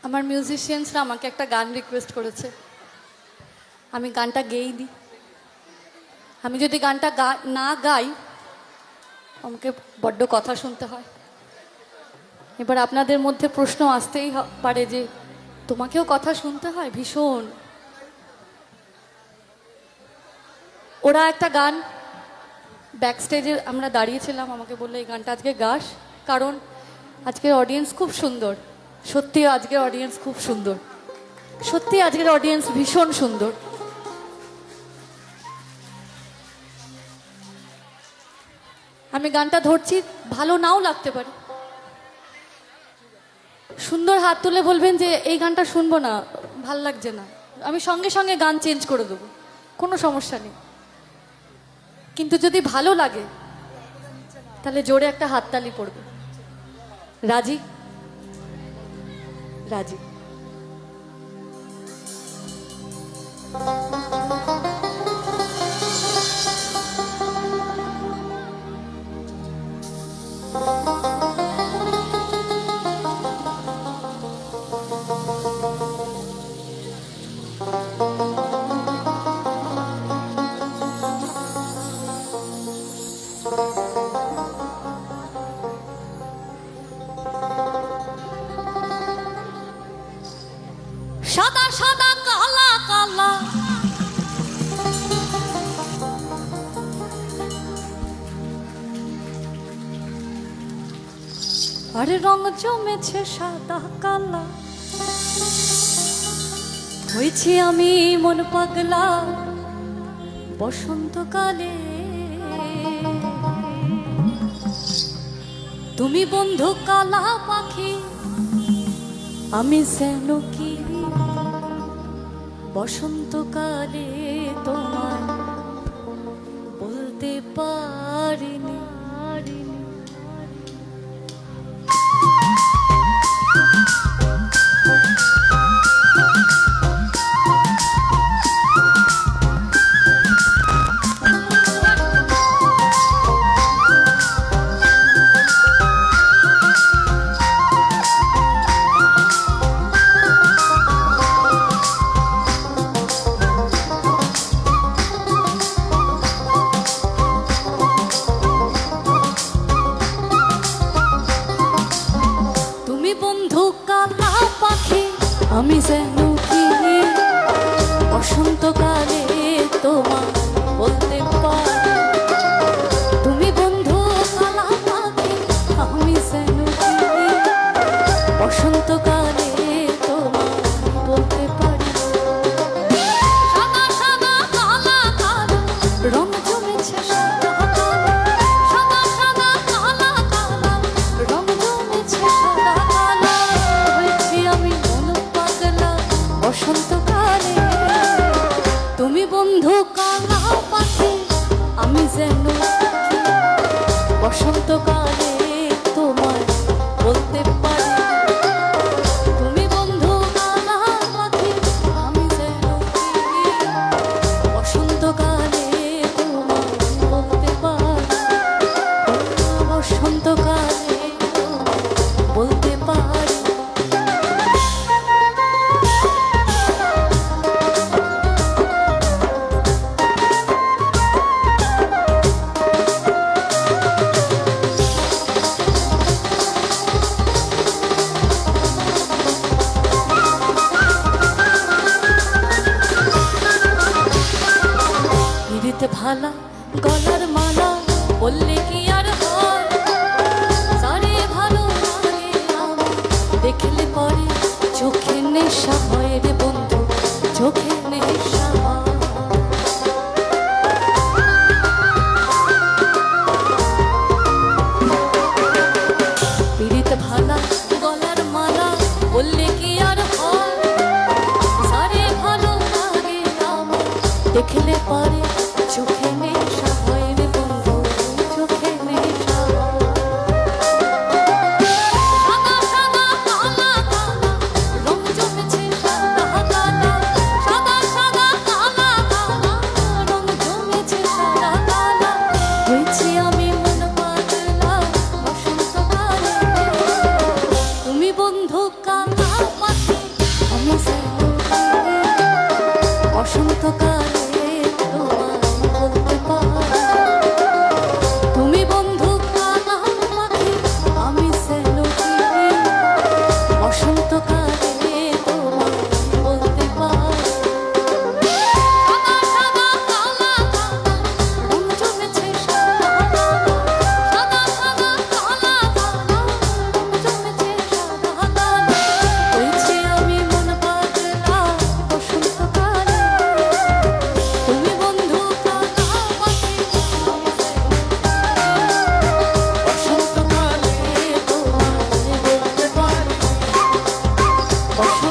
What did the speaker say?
আমার মিউজিশিয়ানসরা আমাকে একটা গান রিকোয়েস্ট করেছে, আমি গানটা গেয়েই দিই। আমি যদি গানটা না গাই আমাকে বড্ড কথা শুনতে হয়। এবার আপনাদের মধ্যে প্রশ্ন আসতেই পারে যে তোমাকেও কথা শুনতে হয় ভীষণ। ওরা একটা গান ব্যাক স্টেজে আমরা দাঁড়িয়েছিলাম, আমাকে বললো এই গানটা আজকে গাস, কারণ আজকের অডিয়েন্স খুব সুন্দর। সত্যি আজকের অডিয়েন্স খুব সুন্দর, সত্যি আজকের অডিয়েন্স ভীষণ সুন্দর। আমি গানটা ধরছি, ভালো নাও লাগতে পারে। সুন্দর হাত তুলে বলবেন যে এই গানটা শুনবো না, ভাল লাগছে না, আমি সঙ্গে সঙ্গে গান চেঞ্জ করে দেবো, কোনো সমস্যা নেই। কিন্তু যদি ভালো লাগে তাহলে জোরে একটা হাততালি পড়বে। রাজি? রাজি। সাদা সাদা কালা কালা আরে রং জমেছে সাদা কালা, হয়েছি আমি মন পাগলা বসন্তকালে। তুমি বন্ধু কালা পাখি, আমি যেন কি বসন্তকালে তোমায় বলতে পারিনি। আমি যেন কি বসন্তকালে তোমায় বলতে পারি। তুমি বন্ধু কালা পাখি, আমি যেন কি বসন্তকালে তোমায় বলতে পারি। সাদা সাদা কালা কালা রং জমেছে সাদা কালা, সাদা সাদা কালা কালা রং জমেছে সাদা কালা, হয়েছি আমি বসন্তকালে। তুমি বন্ধু কালা পাখি, আমি যেন বসন্তকালে তোমায় বলতে পারি। তুমি বন্ধু কালা পাখি, আমি যেন বসন্তকালে তোমায় বলতে পারি। বসন্তকালে বলতে পারি। ভালা গলার মালা বললে কি আর হয়, সারে ভালো লাগে আমার দেখলে পরে চোখে নেশা হয় রে বন্ধু, চোখে নেশা হয়। পিরিত ভালা গলার মালা বললে কি আর হয়, সারে ভালো লাগে আমার দেখলে পরে চোখে নেশা হয় রে বন্ধু, চোখে নেশা হয়। সাদা সাদা কালা কালা রং জমেছে সাদা কালা, সাদা সাদা কালা কালা রং জমেছে সাদা কালা, হয়েছি আমি মন পাগলা বসন্তকালে। তুমি বন্ধু কালা পাখি, বর্ষা